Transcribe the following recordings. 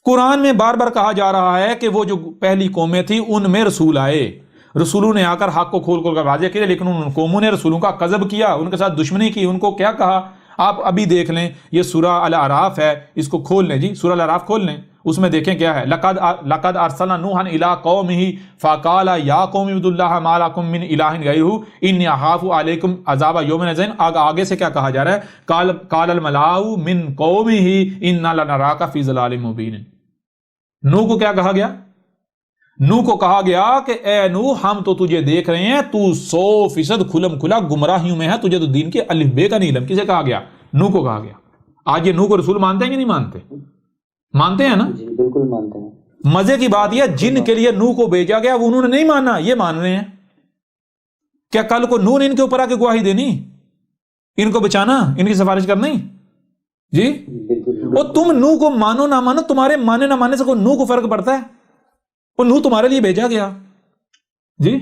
قرآن میں بار بار کہا جا رہا ہے کہ وہ جو پہلی قومیں تھی ان میں رسول آئے، رسولوں نے آ کر حق کو کھول کر واضح کیا، لیکن ان قوموں نے رسولوں کا کذب کیا، ان کے ساتھ دشمنی کی، ان کو کیا کہا؟ آپ ابھی دیکھ لیں، یہ سورہ الاعراف ہے، اس کو کھول لیں جی، سورہ الاعراف کھول لیں، اس میں دیکھیں کیا ہے، لقد ارسلنا نوحا الی قومہ فقال یا قوم اعبدوا اللہ ما لکم من الہ غیرہ انی اخاف علیکم عذاب یوم عظیم۔ آگے سے کیا کہا جا رہا ہے؟ قال الملأ من قومہ انا لنراک فی ضلال مبین۔ نوح کو کیا کہا گیا؟ نوح کو کہا گیا کہ اے نوح ہم تو تجھے دیکھ رہے ہیں تو 100% کھلم کھلا گمراہیوں میں ہے، تجھے تو دین کے الف بے کا نہیں علم۔ کسے کہا گیا؟ نوح کو کہا گیا۔ آج یہ نوح کو رسول مانتے ہیں کہ نہیں مانتے؟ مانتے ہیں نا؟ جی بالکل مانتے ہیں۔ مزے کی بات یہ جن کے لیے نوح کو بھیجا گیا وہ انہوں نے نہیں مانا، یہ مان رہے ہیں۔ کیا کل کو نوح نے ان کے اوپر آ کے گواہی دینی، ان کو بچانا، ان کی سفارش کرنی؟ جی اور تم نوح کو مانو نہ مانو، تمہارے مانے نہ ماننے سے کوئی نوح کو فرق پڑتا ہے؟ اور نوح تمہارے لیے بھیجا گیا جی۔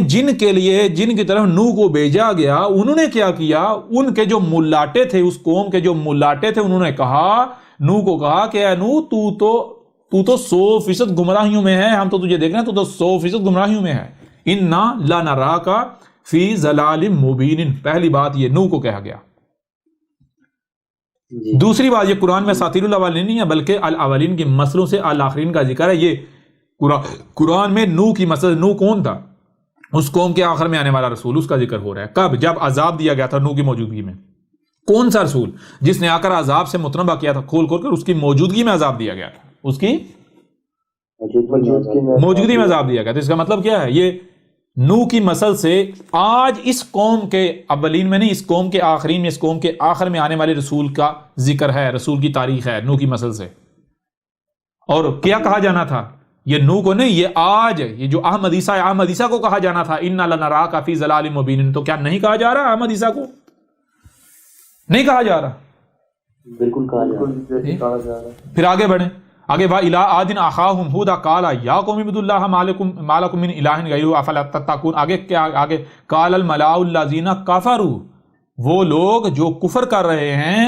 جن کے لیے جن کی طرف نوح کو بھیجا گیا انہوں نے کیا کیا؟ ان کے جو ملاٹے تھے، اس قوم کے جو ملاٹے تھے، انہوں نے کہا، نوح کو کہا کہ اے نوح تو 100% گمراہیوں میں ہے، ہم تو تجھے دیکھ رہے ہیں تو 100% گمراہیوں میں ہے۔ انا لنراک فی ضلال مبین، پہلی بات یہ نوح کو کہا گیا۔ دوسری بات، یہ قرآن میں اساطیر الاولین نہیں ہے بلکہ الاولین کے مسلوں سے الآخرین کا ذکر ہے۔ یہ قرآن میں نوح کی مسل، نوح کون تھا؟ اس قوم کے آخر میں آنے والا رسول، اس کا ذکر ہو رہا ہے۔ کب؟ جب عذاب دیا گیا تھا نوح کی موجودگی میں۔ کون سا رسول؟ جس نے آ کر عذاب سے متنبہ کیا تھا، کھول کر اس کی موجودگی میں عذاب دیا گیا تھا، اس کی موجودگی میں عذاب دیا گیا تھا۔ اس کا مطلب کیا ہے؟ یہ نوح کی مسل سے آج اس قوم کے اولین میں نہیں، اس قوم کے آخرین میں، اس قوم کے آخر میں آنے والے رسول کا ذکر ہے، رسول کی تاریخ ہے نوح کی مسل سے۔ اور کیا کہا جانا تھا؟ یہ نوح کو نہیں، یہ آج یہ جو احمد عیسیٰ ہے، احمد عیسیٰ کو کہا جانا تھا انا لنراک فی ضلال مبین۔ تو کیا نہیں کہا جا رہا احمد عیسیٰ کو؟ نہیں کہا جا رہا؟ بالکل کہا جا رہا۔ پھر آگے بڑھیں، آگے وَإِلَىٰ عَادٍ أَخَاهُمْ هُودًا قَالَ يَا قَوْمِ اعْبُدُوا اللَّهَ مَا لَكُم مِّنْ إِلَٰهٍ غَيْرُهُ أَفَلَا تَتَّقُونَ۔ آگے کیا؟ آگے قَالَ الْمَلَأُ الَّذِينَ كَفَرُوا، وہ لوگ جو کفر کر رہے ہیں،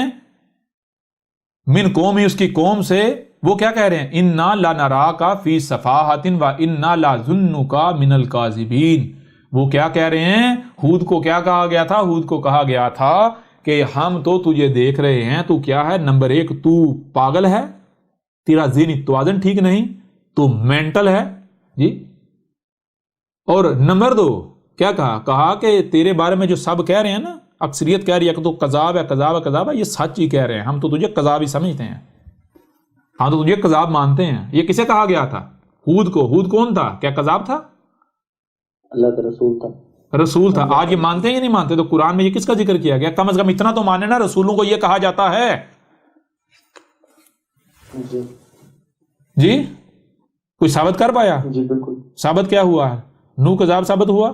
من قومی، اس کی قوم سے، وہ کیا کہہ رہے ہیں؟ اِنَّا لَنَرَاكَ فِي صَفَاحَةٍ وَإِنَّا لَنَظُنُّكَ مِنَ الْكَاذِبِينَ۔ وہ کیا کہہ رہے ہیں؟ ہود کو کیا کہا گیا تھا؟ ہود کو کہا گیا تھا کہ ہم تو تجھے دیکھ رہے ہیں، تو کیا ہے؟ نمبر 1 تو پاگل ہے، تیرا ذہنی توازن ٹھیک نہیں، تو مینٹل ہے جی۔ اور نمبر 2 کیا کہا؟ کہا کہ تیرے بارے میں جو سب کہہ رہے ہیں نا، اکثریت کہہ رہی ہے کہ تو کذاب ہے، کذاب ہے، کذاب ہے، یہ سچ ہی کہہ رہے ہیں، ہم تو تجھے کذاب ہی سمجھتے ہیں، ہم تو تجھے کذاب مانتے ہیں۔ یہ کسے کہا گیا تھا؟ ہود کو۔ ہود کون تھا؟ کیا کذاب تھا؟ اللہ کا رسول تھا، رسول تھا۔ آج یہ مانتے ہیں یا نہیں مانتے؟ تو قرآن میں یہ کس کا ذکر کیا گیا؟ کم از کم اتنا تو مانے نا، رسولوں کو یہ کہا جاتا ہے جی۔ کوئی ثابت کر پایا؟ جی بالکل۔ ثابت کیا ہوا ہے؟ نوح کذاب ثابت ہوا،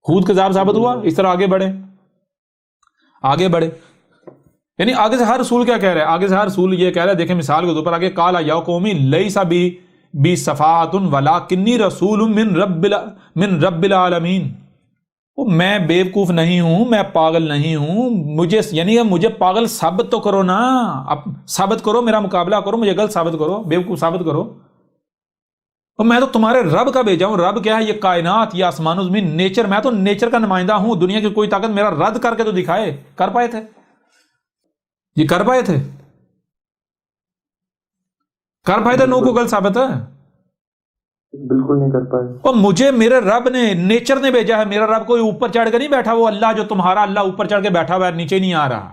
ہود کذاب ثابت ہوا۔ اس طرح آگے بڑھے، آگے بڑھے، یعنی آگے سے ہر رسول کیا کہہ رہا ہے؟ آگے سے ہر رسول یہ کہہ رہا ہے، دیکھیں مثال کے طور پر آگے قال یا قومی لیس بی صفاحۃ ولکنی رسول من رب العالمین۔ میں بیوقوف نہیں ہوں، میں پاگل نہیں ہوں، مجھے یعنی مجھے پاگل ثابت تو کرو نا، اب ثابت کرو، میرا مقابلہ کرو، مجھے غلط ثابت کرو، بیوقوف ثابت کرو۔ اور میں تو تمہارے رب کا بھیجا ہوں۔ رب کیا ہے؟ یہ کائنات، یہ آسمان و زمین، نیچر۔ میں تو نیچر کا نمائندہ ہوں، دنیا کی کوئی طاقت میرا رد کر کے تو دکھائے۔ کر پائے تھے؟ یہ کر پائے تھے؟ کر پائے تھے؟ نوح کو غلط ثابت ہے؟ بالکل نہیں کر پائے۔ اور مجھے میرے رب نے، نیچر نے بھیجا ہے۔ میرا رب کوئی اوپر چڑھ کے نہیں بیٹھا، وہ اللہ جو تمہارا اللہ اوپر چڑھ کے بیٹھا ہوا ہے، نیچے نہیں آ رہا۔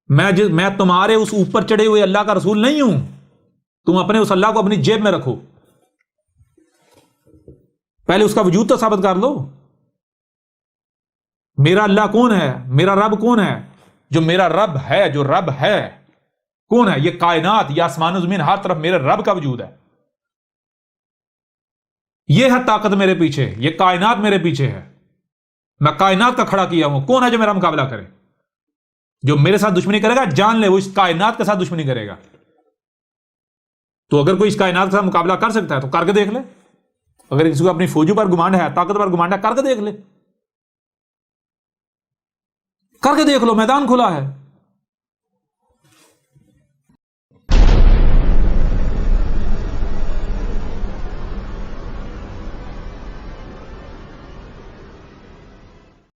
میں تمہارے اس اوپر چڑھے ہوئے اللہ کا رسول نہیں ہوں۔ تم اپنے اس اللہ کو اپنی جیب میں رکھو، پہلے اس کا وجود تو ثابت کر لو۔ میرا اللہ کون ہے؟ میرا رب کون ہے؟ جو میرا رب ہے، جو رب ہے کون ہے؟ یہ کائنات، یہ آسمان و زمین، ہر طرف میرے رب کا وجود ہے۔ یہ ہے طاقت میرے پیچھے، یہ کائنات میرے پیچھے ہے، میں کائنات کا کھڑا کیا ہوں۔ کون ہے جو میرا مقابلہ کرے؟ جو میرے ساتھ دشمنی کرے گا، جان لے وہ اس کائنات کے ساتھ دشمنی کرے گا۔ تو اگر کوئی اس کائنات کے ساتھ مقابلہ کر سکتا ہے تو کر کے دیکھ لے۔ اگر کسی کو اپنی فوجوں پر گمانڈ ہے، طاقت پر گمانڈ ہے، کر کے دیکھ لے، کر کے دیکھ لو، میدان کھلا ہے۔